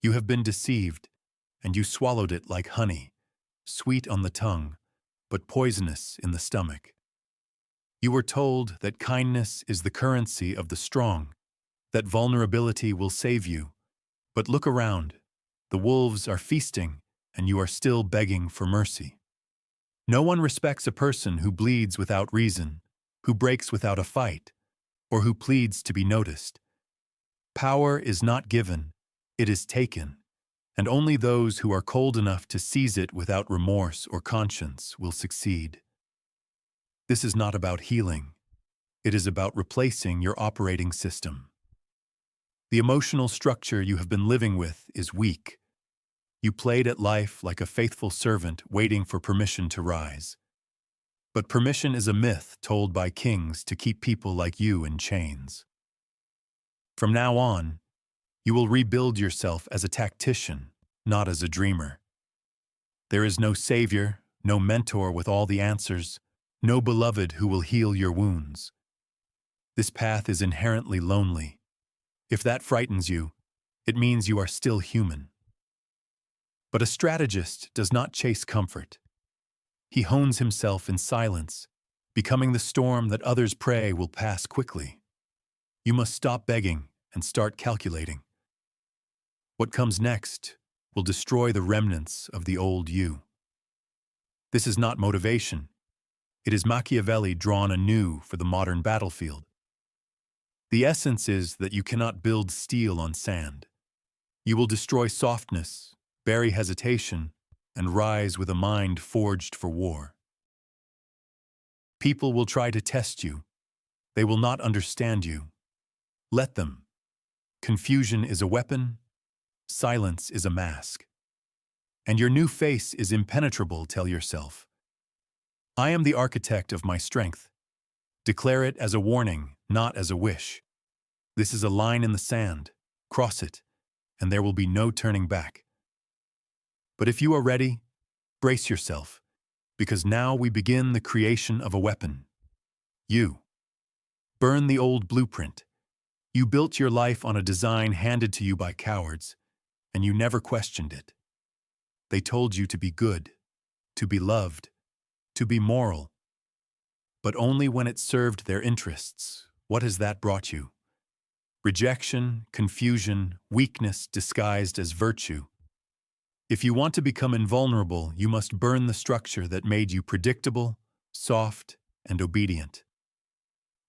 You have been deceived, and you swallowed it like honey, sweet on the tongue, but poisonous in the stomach. You were told that kindness is the currency of the strong, that vulnerability will save you. But look around. The wolves are feasting, and you are still begging for mercy. No one respects a person who bleeds without reason, who breaks without a fight, or who pleads to be noticed. Power is not given, it is taken, and only those who are cold enough to seize it without remorse or conscience will succeed. This is not about healing. It is about replacing your operating system. The emotional structure you have been living with is weak. You played at life like a faithful servant waiting for permission to rise. But permission is a myth told by kings to keep people like you in chains. From now on, you will rebuild yourself as a tactician, not as a dreamer. There is no savior, no mentor with all the answers, no beloved who will heal your wounds. This path is inherently lonely. If that frightens you, it means you are still human. But a strategist does not chase comfort. He hones himself in silence, becoming the storm that others pray will pass quickly. You must stop begging and start calculating. What comes next will destroy the remnants of the old you. This is not motivation. It is Machiavelli drawn anew for the modern battlefield. The essence is that you cannot build steel on sand. You will destroy softness, bury hesitation, and rise with a mind forged for war. People will try to test you. They will not understand you. Let them. Confusion is a weapon. Silence is a mask. And your new face is impenetrable, tell yourself. I am the architect of my strength. Declare it as a warning, not as a wish. This is a line in the sand. Cross it, and there will be no turning back. But if you are ready, brace yourself, because now we begin the creation of a weapon. You. Burn the old blueprint. You built your life on a design handed to you by cowards, and you never questioned it. They told you to be good, to be loved, to be moral. But only when it served their interests. What has that brought you? Rejection, confusion, weakness disguised as virtue. If you want to become invulnerable, you must burn the structure that made you predictable, soft, and obedient.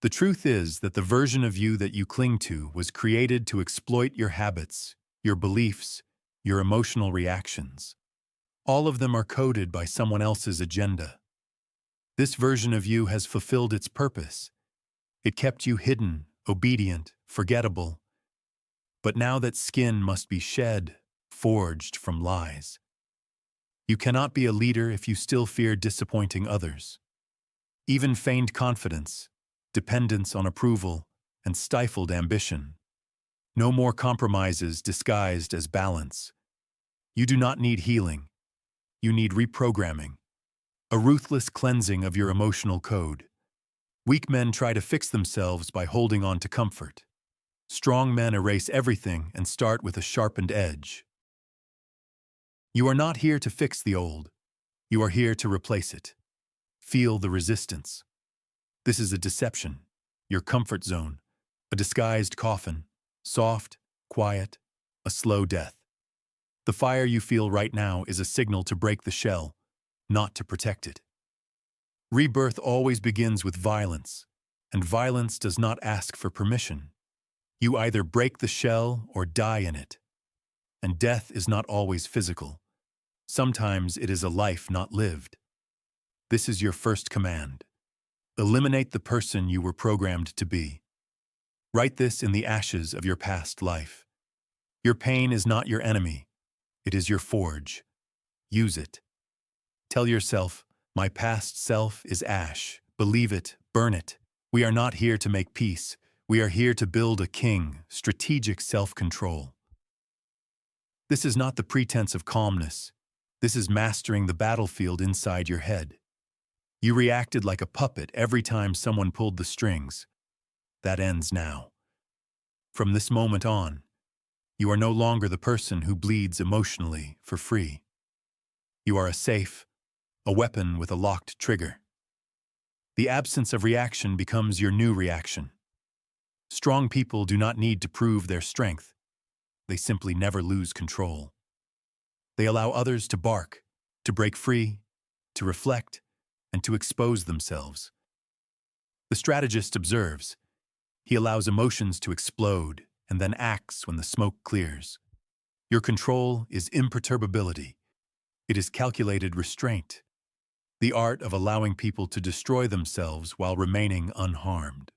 The truth is that the version of you that you cling to was created to exploit your habits, your beliefs, your emotional reactions. All of them are coded by someone else's agenda. This version of you has fulfilled its purpose. It kept you hidden, obedient, forgettable. But now that skin must be shed, forged from lies. You cannot be a leader if you still fear disappointing others. Even feigned confidence, dependence on approval, and stifled ambition. No more compromises disguised as balance. You do not need healing. You need reprogramming. A ruthless cleansing of your emotional code. Weak men try to fix themselves by holding on to comfort. Strong men erase everything and start with a sharpened edge. You are not here to fix the old. You are here to replace it. Feel the resistance. This is a deception, your comfort zone, a disguised coffin, soft, quiet, a slow death. The fire you feel right now is a signal to break the shell, not to protect it. Rebirth always begins with violence, and violence does not ask for permission. You either break the shell or die in it. And death is not always physical. Sometimes it is a life not lived. This is your first command. Eliminate the person you were programmed to be. Write this in the ashes of your past life. Your pain is not your enemy. It is your forge. Use it. Tell yourself, my past self is ash. Believe it, burn it. We are not here to make peace. We are here to build a king, strategic self-control. This is not the pretense of calmness. This is mastering the battlefield inside your head. You reacted like a puppet every time someone pulled the strings. That ends now. From this moment on, You are no longer the person who bleeds emotionally for free. You are a weapon with a locked trigger. The absence of reaction becomes your new reaction. Strong people do not need to prove their strength. They simply never lose control. They allow others to bark, to break free, to reflect, and to expose themselves. The strategist observes. He allows emotions to explode and then acts when the smoke clears. Your control is imperturbability. It is calculated restraint, the art of allowing people to destroy themselves while remaining unharmed.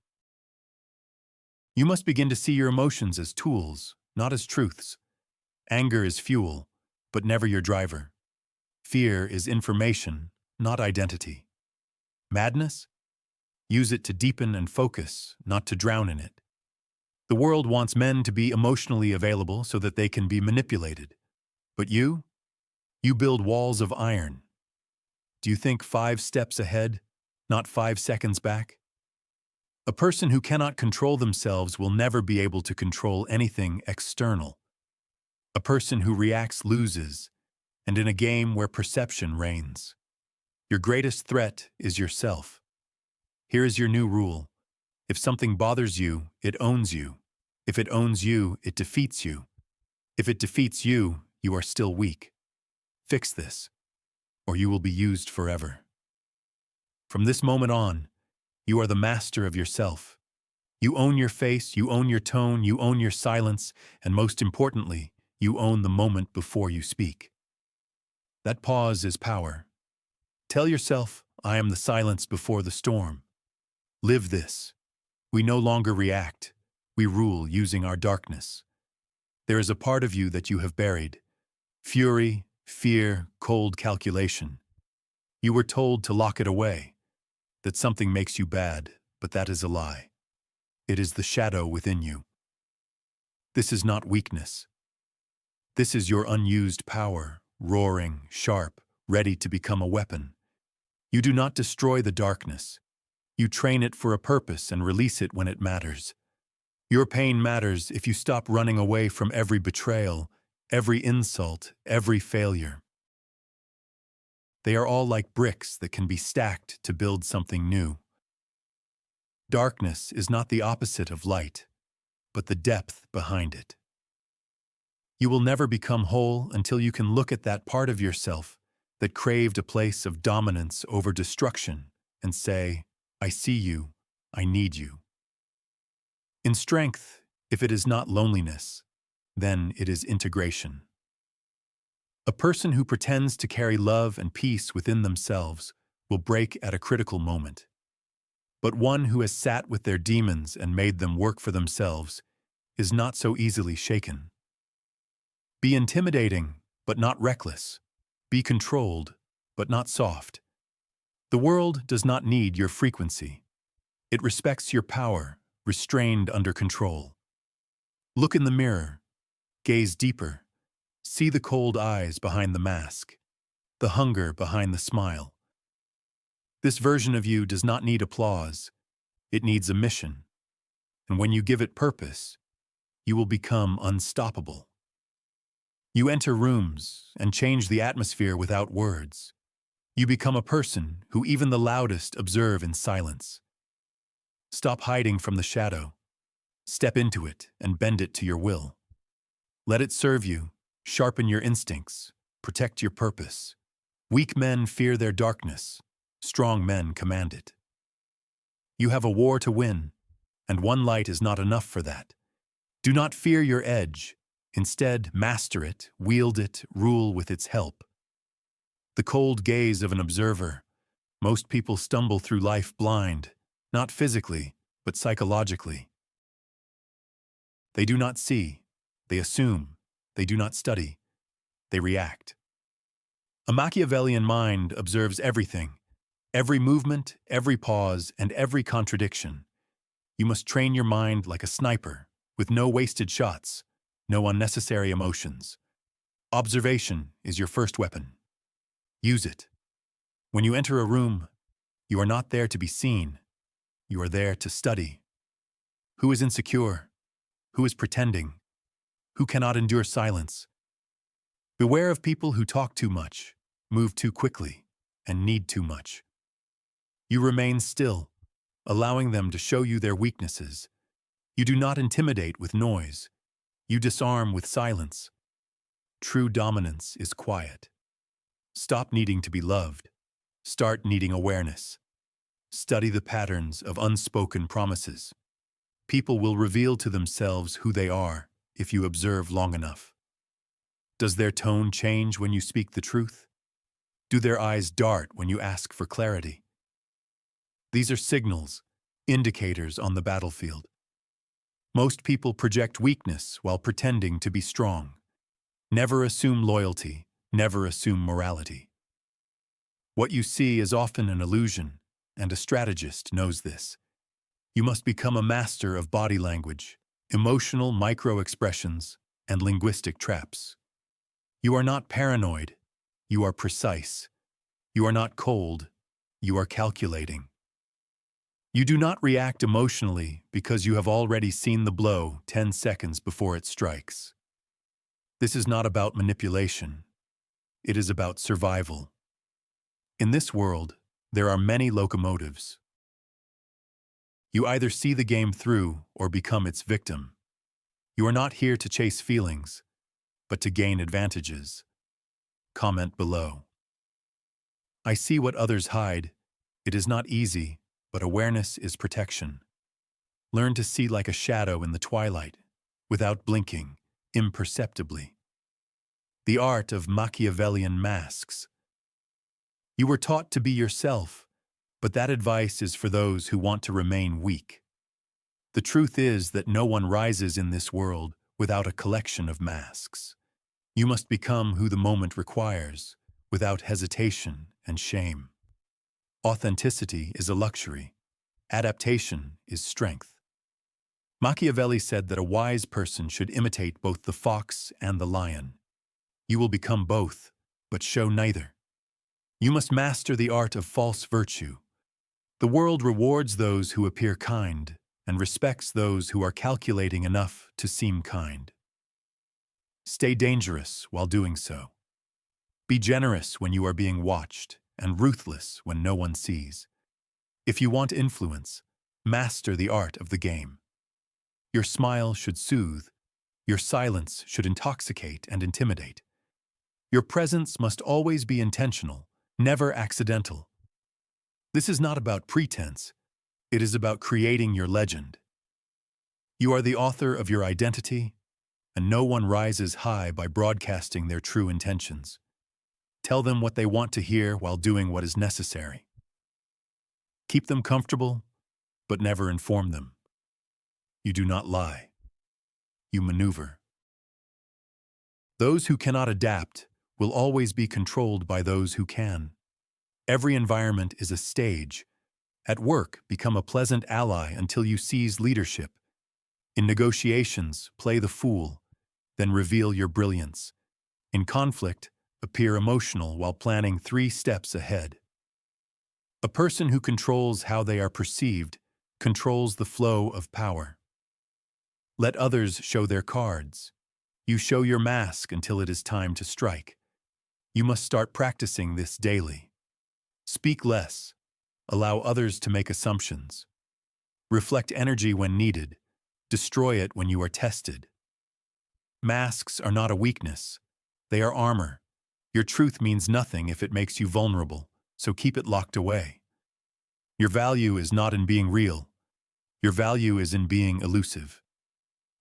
You must begin to see your emotions as tools, not as truths. Anger is fuel, but never your driver. Fear is information, not identity. Madness? Use it to deepen and focus, not to drown in it. The world wants men to be emotionally available so that they can be manipulated. But you build walls of iron. Do you think 5 steps ahead, not 5 seconds back? A person who cannot control themselves will never be able to control anything external. A person who reacts loses, and in a game where perception reigns. Your greatest threat is yourself. Here is your new rule. If something bothers you, it owns you. If it owns you, it defeats you. If it defeats you, you are still weak. Fix this, or you will be used forever. From this moment on, you are the master of yourself. You own your face, you own your tone, you own your silence, and most importantly, you own the moment before you speak. That pause is power. Tell yourself, I am the silence before the storm. Live this. We no longer react. We rule using our darkness. There is a part of you that you have buried. Fury, fear, cold calculation. You were told to lock it away, that something makes you bad, but that is a lie. It is the shadow within you. This is not weakness. This is your unused power, roaring, sharp, ready to become a weapon. You do not destroy the darkness. You train it for a purpose and release it when it matters. Your pain matters if you stop running away from every betrayal, every insult, every failure. They are all like bricks that can be stacked to build something new. Darkness is not the opposite of light, but the depth behind it. You will never become whole until you can look at that part of yourself that craved a place of dominance over destruction and say, I see you, I need you. In strength, if it is not loneliness, then it is integration. A person who pretends to carry love and peace within themselves will break at a critical moment. But one who has sat with their demons and made them work for themselves is not so easily shaken. Be intimidating, but not reckless. Be controlled, but not soft. The world does not need your frequency. It respects your power, restrained under control. Look in the mirror. Gaze deeper. See the cold eyes behind the mask, the hunger behind the smile. This version of you does not need applause. It needs a mission. And when you give it purpose, you will become unstoppable. You enter rooms and change the atmosphere without words. You become a person who even the loudest observe in silence. Stop hiding from the shadow. Step into it and bend it to your will. Let it serve you, sharpen your instincts, protect your purpose. Weak men fear their darkness. Strong men command it. You have a war to win, and one light is not enough for that. Do not fear your edge. Instead, master it, wield it, rule with its help. The cold gaze of an observer. Most people stumble through life blind, not physically, but psychologically. They do not see, they assume, they do not study, they react. A Machiavellian mind observes everything, every movement, every pause, and every contradiction. You must train your mind like a sniper, with no wasted shots, no unnecessary emotions. Observation is your first weapon. Use it. When you enter a room, you are not there to be seen. You are there to study. Who is insecure? Who is pretending? who cannot endure silence. Beware of people who talk too much, move too quickly, and need too much. You remain still, allowing them to show you their weaknesses. You do not intimidate with noise. You disarm with silence. True dominance is quiet. Stop needing to be loved. Start needing awareness. Study the patterns of unspoken promises. People will reveal to themselves who they are if you observe long enough. Does their tone change when you speak the truth? Do their eyes dart when you ask for clarity? These are signals, indicators on the battlefield. Most people project weakness while pretending to be strong. Never assume loyalty, never assume morality. What you see is often an illusion, and a strategist knows this. You must become a master of body language, emotional micro-expressions, and linguistic traps. You are not paranoid, you are precise. You are not cold, you are calculating. You do not react emotionally because you have already seen the blow 10 seconds before it strikes. This is not about manipulation. It is about survival. In this world, there are many locomotives. You either see the game through or become its victim. You are not here to chase feelings, but to gain advantages. Comment below. I see what others hide. It is not easy, but awareness is protection. Learn to see like a shadow in the twilight, without blinking, imperceptibly. The art of Machiavellian masks. You were taught to be yourself, but that advice is for those who want to remain weak. The truth is that no one rises in this world without a collection of masks. You must become who the moment requires, without hesitation and shame. Authenticity is a luxury. Adaptation is strength. Machiavelli said that a wise person should imitate both the fox and the lion. You will become both, but show neither. You must master the art of false virtue. The world rewards those who appear kind and respects those who are calculating enough to seem kind. Stay dangerous while doing so. Be generous when you are being watched and ruthless when no one sees. If you want influence, master the art of the game. Your smile should soothe. Your silence should intoxicate and intimidate. Your presence must always be intentional, never accidental. This is not about pretense. It is about creating your legend. You are the author of your identity, and no one rises high by broadcasting their true intentions. Tell them what they want to hear while doing what is necessary. Keep them comfortable, but never inform them. You do not lie. You maneuver. Those who cannot adapt will always be controlled by those who can. Every environment is a stage. At work, become a pleasant ally until you seize leadership. In negotiations, play the fool, then reveal your brilliance. In conflict, appear emotional while planning 3 steps ahead. A person who controls how they are perceived controls the flow of power. Let others show their cards. You show your mask until it is time to strike. You must start practicing this daily. Speak less. Allow others to make assumptions. Reflect energy when needed. Destroy it when you are tested. Masks are not a weakness. They are armor. Your truth means nothing if it makes you vulnerable, so keep it locked away. Your value is not in being real. Your value is in being elusive.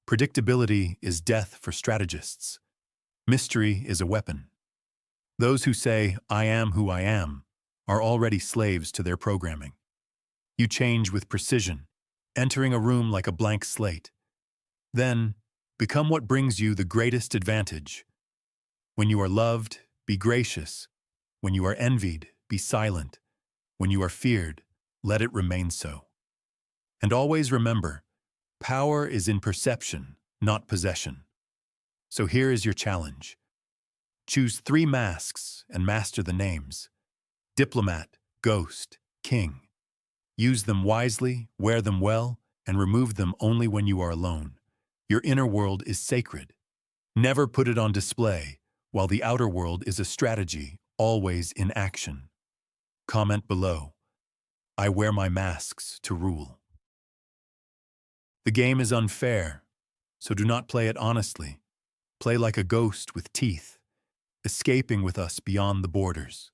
Predictability is death for strategists. Mystery is a weapon. Those who say, "I am who I am," are already slaves to their programming. You change with precision, entering a room like a blank slate. Then, become what brings you the greatest advantage. When you are loved, be gracious. When you are envied, be silent. When you are feared, let it remain so. And always remember, power is in perception, not possession. So here is your challenge. Choose 3 masks and master the names. Diplomat, ghost, king. Use them wisely, wear them well, and remove them only when you are alone. Your inner world is sacred. Never put it on display, while the outer world is a strategy, always in action. Comment below. I wear my masks to rule. The game is unfair, so do not play it honestly. Play like a ghost with teeth, escaping with us beyond the borders.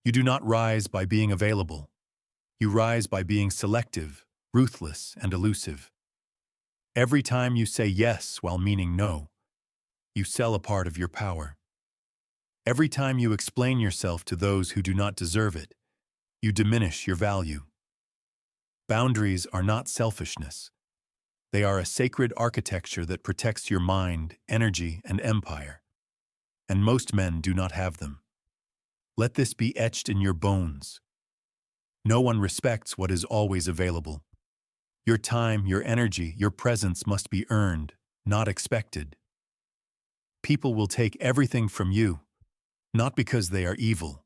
You do not rise by being available. You rise by being selective, ruthless, and elusive. Every time you say yes while meaning no, you sell a part of your power. Every time you explain yourself to those who do not deserve it, you diminish your value. Boundaries are not selfishness. They are a sacred architecture that protects your mind, energy, and empire. And most men do not have them. Let this be etched in your bones. No one respects what is always available. Your time, your energy, your presence must be earned, not expected. People will take everything from you, not because they are evil,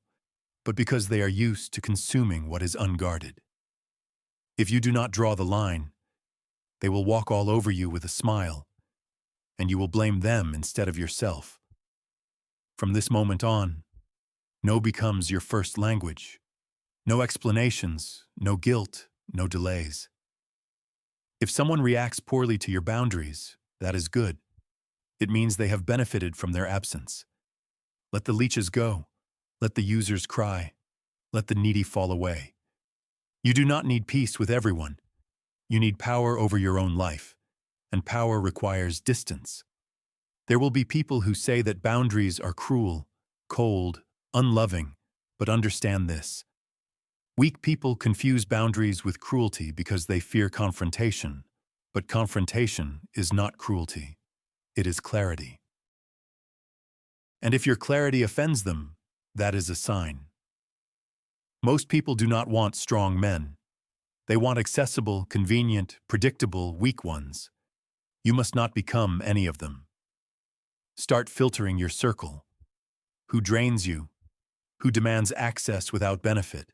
but because they are used to consuming what is unguarded. If you do not draw the line, they will walk all over you with a smile, and you will blame them instead of yourself. From this moment on, no becomes your first language. No explanations, no guilt, no delays. If someone reacts poorly to your boundaries, that is good. It means they have benefited from their absence. Let the leeches go. Let the users cry. Let the needy fall away. You do not need peace with everyone. You need power over your own life, and power requires distance. There will be people who say that boundaries are cruel, cold, unloving, but understand this. Weak people confuse boundaries with cruelty because they fear confrontation, but confrontation is not cruelty. It is clarity. And if your clarity offends them, that is a sign. Most people do not want strong men. They want accessible, convenient, predictable, weak ones. You must not become any of them. Start filtering your circle. Who drains you? Who demands access without benefit?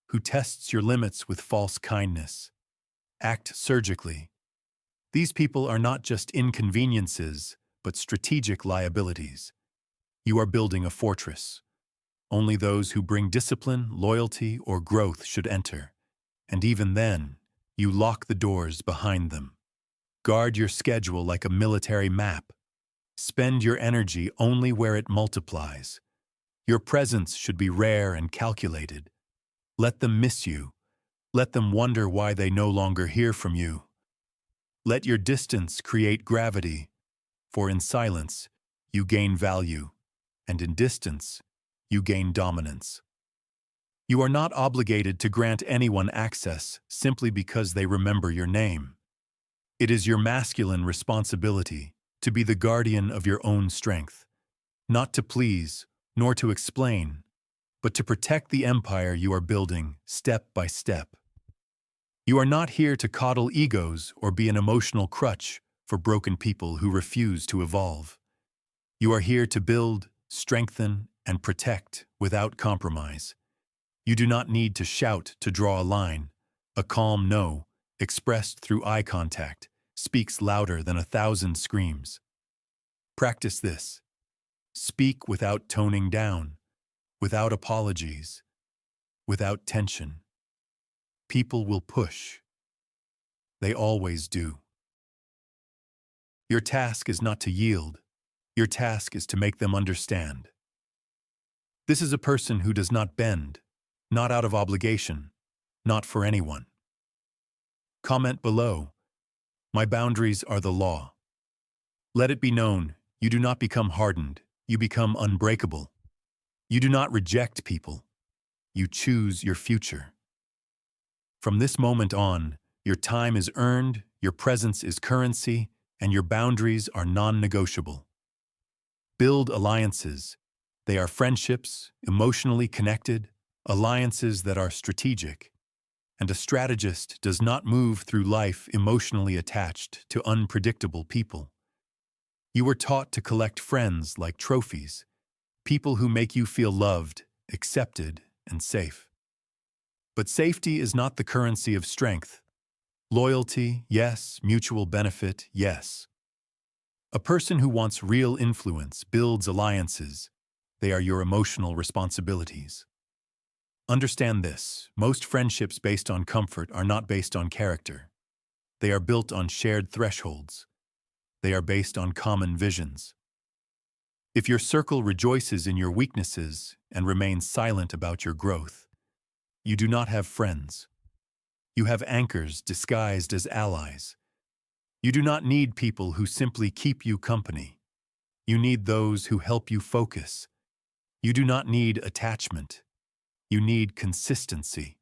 Who tests your limits with false kindness? Act surgically. These people are not just inconveniences, but strategic liabilities. You are building a fortress. Only those who bring discipline, loyalty, or growth should enter. And even then, you lock the doors behind them. Guard your schedule like a military map. Spend your energy only where it multiplies. Your presence should be rare and calculated. Let them miss you. Let them wonder why they no longer hear from you. Let your distance create gravity, for in silence, you gain value, and in distance, you gain dominance. You are not obligated to grant anyone access simply because they remember your name. It is your masculine responsibility to be the guardian of your own strength, not to please, nor to explain, but to protect the empire you are building step by step. You are not here to coddle egos or be an emotional crutch for broken people who refuse to evolve. You are here to build, strengthen, and protect without compromise. You do not need to shout to draw a line. A calm no, expressed through eye contact, speaks louder than 1,000 screams. Practice this. Speak without toning down, without apologies, without tension. People will push. They always do. Your task is not to yield. Your task is to make them understand. This is a person who does not bend, not out of obligation, not for anyone. Comment below. My boundaries are the law. Let it be known, you do not become hardened, you become unbreakable. You do not reject people. You choose your future. From this moment on, your time is earned, your presence is currency, and your boundaries are non-negotiable. Build alliances. They are friendships, emotionally connected, alliances that are strategic. And a strategist does not move through life emotionally attached to unpredictable people. You were taught to collect friends like trophies, people who make you feel loved, accepted, and safe. But safety is not the currency of strength. Loyalty, yes. Mutual benefit, yes. A person who wants real influence builds alliances. They are your emotional responsibilities. Understand this: most friendships based on comfort are not based on character. They are built on shared thresholds. They are based on common visions. If your circle rejoices in your weaknesses and remains silent about your growth, you do not have friends. You have anchors disguised as allies. You do not need people who simply keep you company. You need those who help you focus. You do not need attachment. You need consistency.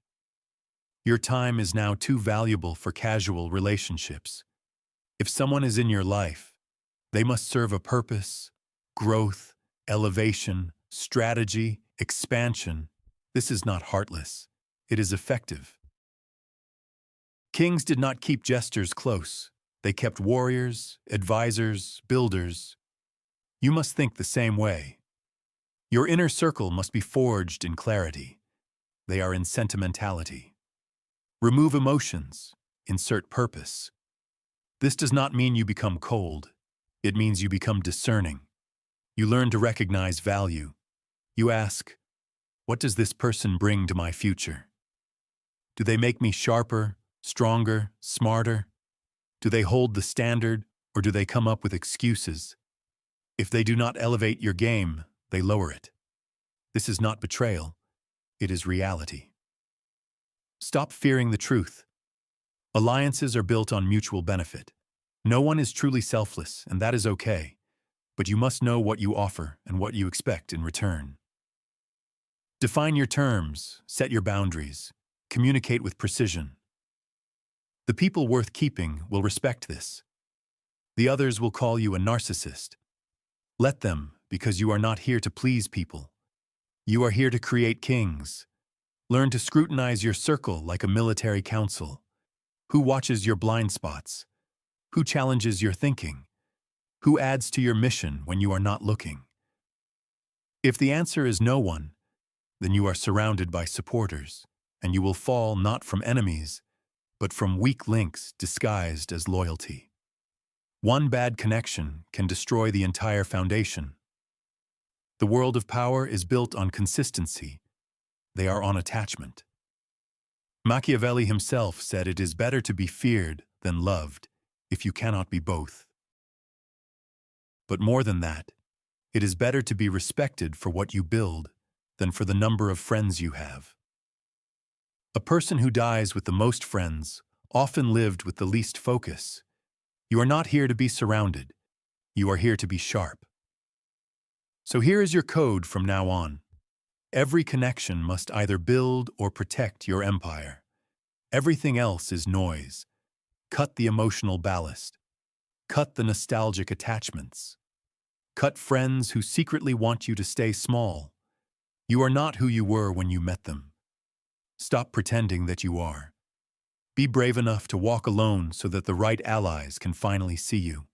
Your time is now too valuable for casual relationships. If someone is in your life, they must serve a purpose, growth, elevation, strategy, expansion. This is not heartless. It is effective. Kings did not keep jesters close. They kept warriors, advisors, builders. You must think the same way. Your inner circle must be forged in clarity. They are in sentimentality. Remove emotions. Insert purpose. This does not mean you become cold. It means you become discerning. You learn to recognize value. You ask, what does this person bring to my future? Do they make me sharper, stronger, smarter? Do they hold the standard, or do they come up with excuses? If they do not elevate your game, they lower it. This is not betrayal. It is reality. Stop fearing the truth. Alliances are built on mutual benefit. No one is truly selfless, and that is okay. But you must know what you offer and what you expect in return. Define your terms, set your boundaries, communicate with precision. The people worth keeping will respect this. The others will call you a narcissist. Let them, because you are not here to please people. You are here to create kings. Learn to scrutinize your circle like a military council. Who watches your blind spots? Who challenges your thinking? Who adds to your mission when you are not looking? If the answer is no one, then you are surrounded by supporters, and you will fall not from enemies, but from weak links disguised as loyalty. One bad connection can destroy the entire foundation. The world of power is built on consistency. They are on attachment. Machiavelli himself said it is better to be feared than loved if you cannot be both. But more than that, it is better to be respected for what you build than for the number of friends you have. A person who dies with the most friends often lived with the least focus. You are not here to be surrounded. You are here to be sharp. So here is your code from now on. Every connection must either build or protect your empire. Everything else is noise. Cut the emotional ballast. Cut the nostalgic attachments. Cut friends who secretly want you to stay small. You are not who you were when you met them. Stop pretending that you are. Be brave enough to walk alone so that the right allies can finally see you.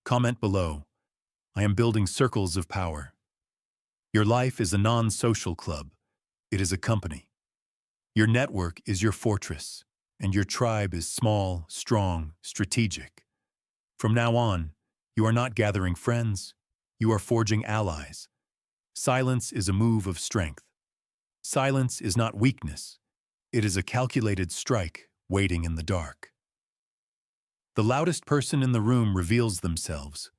Comment below. I am building circles of power. Your life is a non-social club. It is a company. Your network is your fortress, and your tribe is small, strong, strategic. From now on, you are not gathering friends. You are forging allies. Silence is a move of strength. Silence is not weakness. It is a calculated strike waiting in the dark. The loudest person in the room reveals themselves.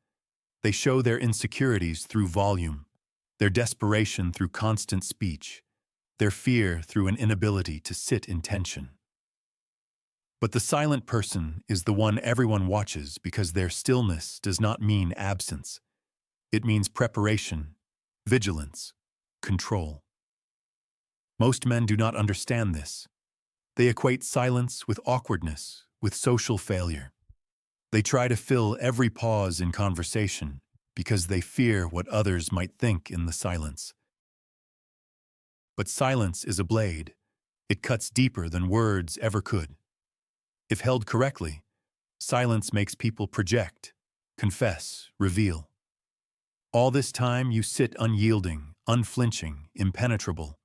They show their insecurities through volume, their desperation through constant speech, their fear through an inability to sit in tension. But the silent person is the one everyone watches because their stillness does not mean absence. It means preparation, vigilance, control. Most men do not understand this. They equate silence with awkwardness, with social failure. They try to fill every pause in conversation because they fear what others might think in the silence. But silence is a blade. It cuts deeper than words ever could. If held correctly, silence makes people project, confess, reveal. All this time you sit unyielding, unflinching, impenetrable.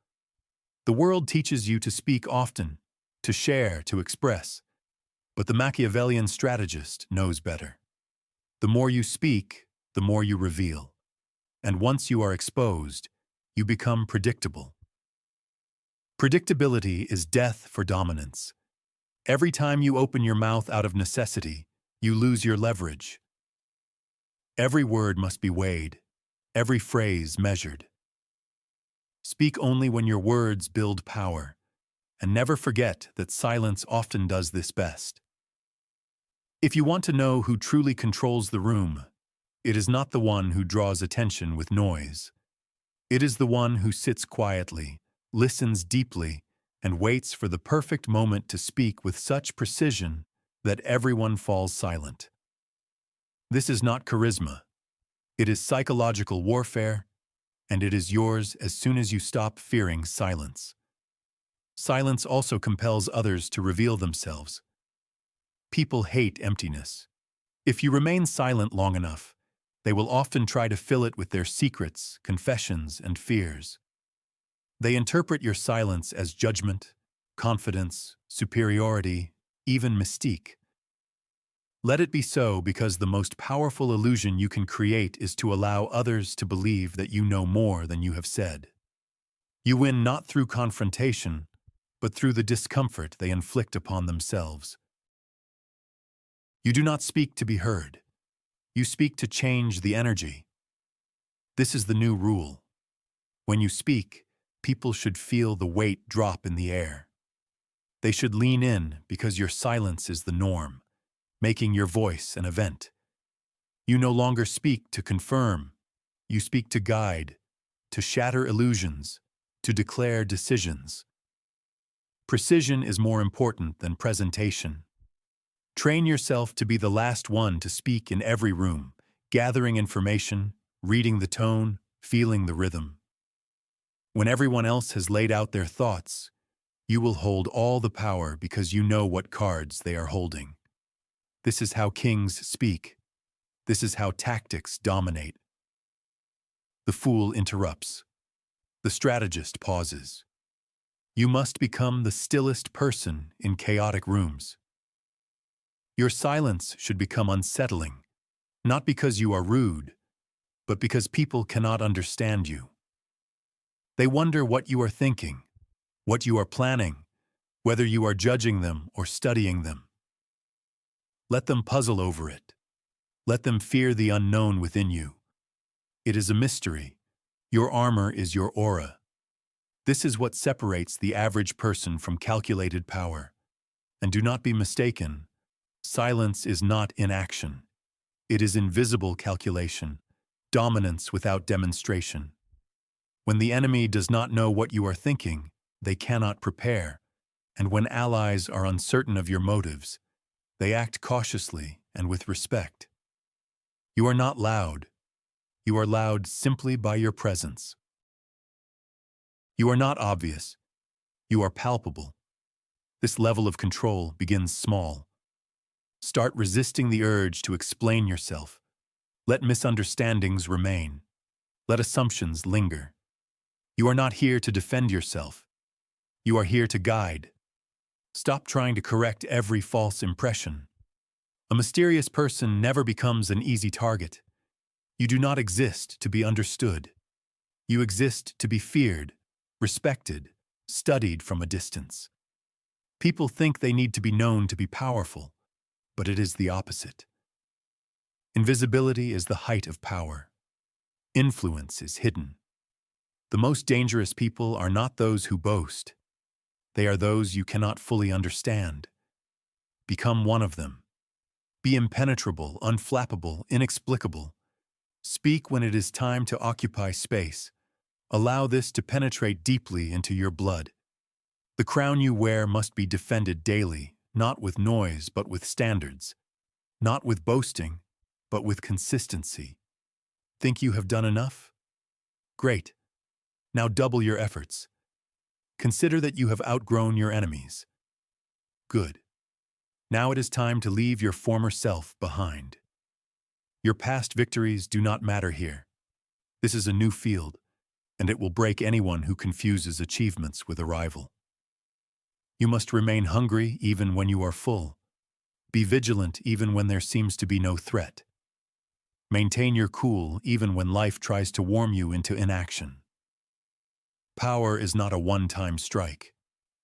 The world teaches you to speak often, to share, to express. But the Machiavellian strategist knows better. The more you speak, the more you reveal. And once you are exposed, you become predictable. Predictability is death for dominance. Every time you open your mouth out of necessity, you lose your leverage. Every word must be weighed, every phrase measured. Speak only when your words build power, and never forget that silence often does this best. If you want to know who truly controls the room, it is not the one who draws attention with noise. It is the one who sits quietly, listens deeply, and waits for the perfect moment to speak with such precision that everyone falls silent. This is not charisma. It is psychological warfare, and it is yours as soon as you stop fearing silence. Silence also compels others to reveal themselves. People hate emptiness. If you remain silent long enough, they will often try to fill it with their secrets, confessions, and fears. They interpret your silence as judgment, confidence, superiority, even mystique. Let it be so, because the most powerful illusion you can create is to allow others to believe that you know more than you have said. You win not through confrontation, but through the discomfort they inflict upon themselves. You do not speak to be heard. You speak to change the energy. This is the new rule. When you speak, people should feel the weight drop in the air. They should lean in because your silence is the norm, making your voice an event. You no longer speak to confirm. You speak to guide, to shatter illusions, to declare decisions. Precision is more important than presentation. Train yourself to be the last one to speak in every room, gathering information, reading the tone, feeling the rhythm. When everyone else has laid out their thoughts, you will hold all the power because you know what cards they are holding. This is how kings speak. This is how tactics dominate. The fool interrupts. The strategist pauses. You must become the stillest person in chaotic rooms. Your silence should become unsettling, not because you are rude, but because people cannot understand you. They wonder what you are thinking, what you are planning, whether you are judging them or studying them. Let them puzzle over it. Let them fear the unknown within you. It is a mystery. Your armor is your aura. This is what separates the average person from calculated power. And do not be mistaken, silence is not inaction. It is invisible calculation, dominance without demonstration. When the enemy does not know what you are thinking, they cannot prepare. And when allies are uncertain of your motives, they act cautiously and with respect. You are not loud. You are loud simply by your presence. You are not obvious. You are palpable. This level of control begins small. Start resisting the urge to explain yourself. Let misunderstandings remain. Let assumptions linger. You are not here to defend yourself. You are here to guide. Stop trying to correct every false impression. A mysterious person never becomes an easy target. You do not exist to be understood. You exist to be feared, respected, studied from a distance. People think they need to be known to be powerful, but it is the opposite. Invisibility is the height of power. Influence is hidden. The most dangerous people are not those who boast. They are those you cannot fully understand. Become one of them. Be impenetrable, unflappable, inexplicable. Speak when it is time to occupy space. Allow this to penetrate deeply into your blood. The crown you wear must be defended daily, not with noise but with standards. Not with boasting, but with consistency. Think you have done enough? Great. Now double your efforts. Consider that you have outgrown your enemies. Good. Now it is time to leave your former self behind. Your past victories do not matter here. This is a new field, and it will break anyone who confuses achievements with arrival. You must remain hungry even when you are full. Be vigilant even when there seems to be no threat. Maintain your cool even when life tries to warm you into inaction. Power is not a one-time strike.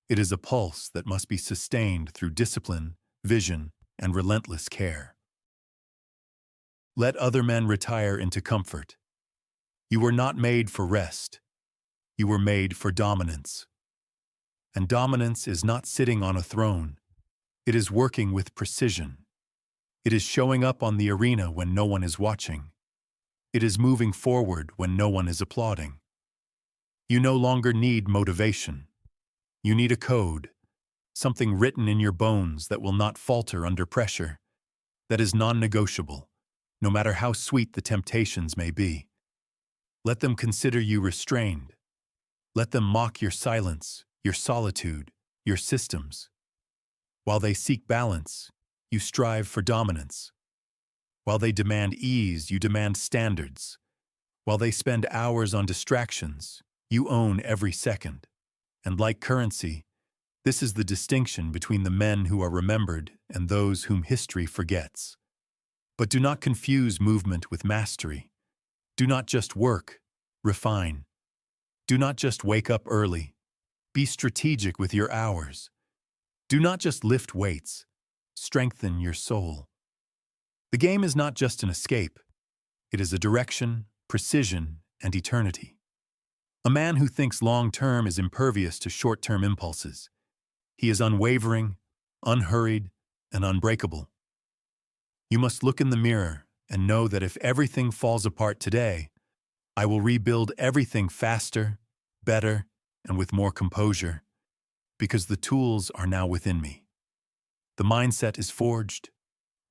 It is a pulse that must be sustained through discipline, vision, and relentless care. Let other men retire into comfort. You were not made for rest. You were made for dominance. And dominance is not sitting on a throne. It is working with precision. It is showing up on the arena when no one is watching. It is moving forward when no one is applauding. You no longer need motivation. You need a code, something written in your bones that will not falter under pressure, that is non-negotiable, no matter how sweet the temptations may be. Let them consider you restrained. Let them mock your silence, your solitude, your systems. While they seek balance, you strive for dominance. While they demand ease, you demand standards. While they spend hours on distractions, you own every second. And like currency, this is the distinction between the men who are remembered and those whom history forgets. But do not confuse movement with mastery. Do not just work, refine. Do not just wake up early. Be strategic with your hours. Do not just lift weights. Strengthen your soul. The game is not just an escape. It is a direction, precision, and eternity. A man who thinks long-term is impervious to short-term impulses. He is unwavering, unhurried, and unbreakable. You must look in the mirror and know that if everything falls apart today, I will rebuild everything faster, better, and with more composure, because the tools are now within me. The mindset is forged.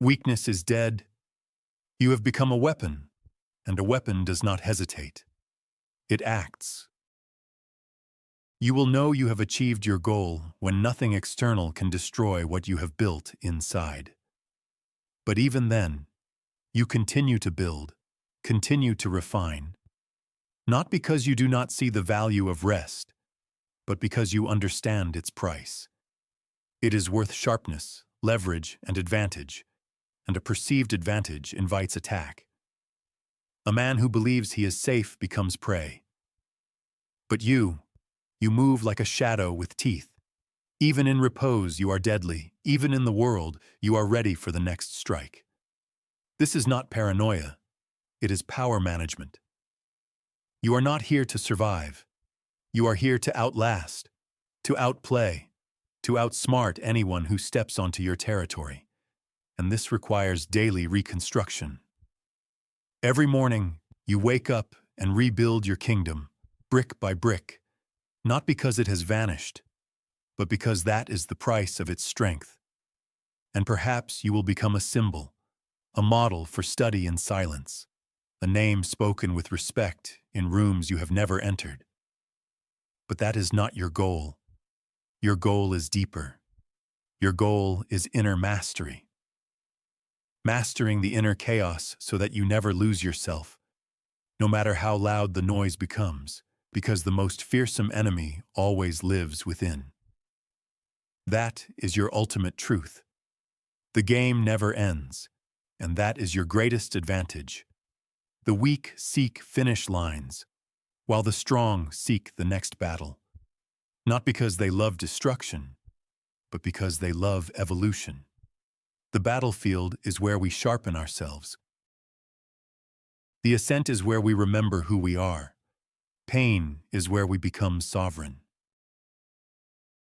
Weakness is dead. You have become a weapon, and a weapon does not hesitate. It acts. You will know you have achieved your goal when nothing external can destroy what you have built inside. But even then, you continue to build, continue to refine, not because you do not see the value of rest, but because you understand its price. It is worth sharpness, leverage, and advantage, and a perceived advantage invites attack. A man who believes he is safe becomes prey. But you move like a shadow with teeth. Even in repose, you are deadly. Even in the world, you are ready for the next strike. This is not paranoia. It is power management. You are not here to survive. You are here to outlast, to outplay, to outsmart anyone who steps onto your territory. And this requires daily reconstruction. Every morning, you wake up and rebuild your kingdom, brick by brick, not because it has vanished, but because that is the price of its strength. And perhaps you will become a symbol, a model for study in silence, a name spoken with respect in rooms you have never entered. But that is not your goal. Your goal is deeper. Your goal is inner mastery. Mastering the inner chaos so that you never lose yourself, no matter how loud the noise becomes, because the most fearsome enemy always lives within. That is your ultimate truth. The game never ends, and that is your greatest advantage. The weak seek finish lines, while the strong seek the next battle. Not because they love destruction, but because they love evolution. The battlefield is where we sharpen ourselves. The ascent is where we remember who we are. Pain is where we become sovereign.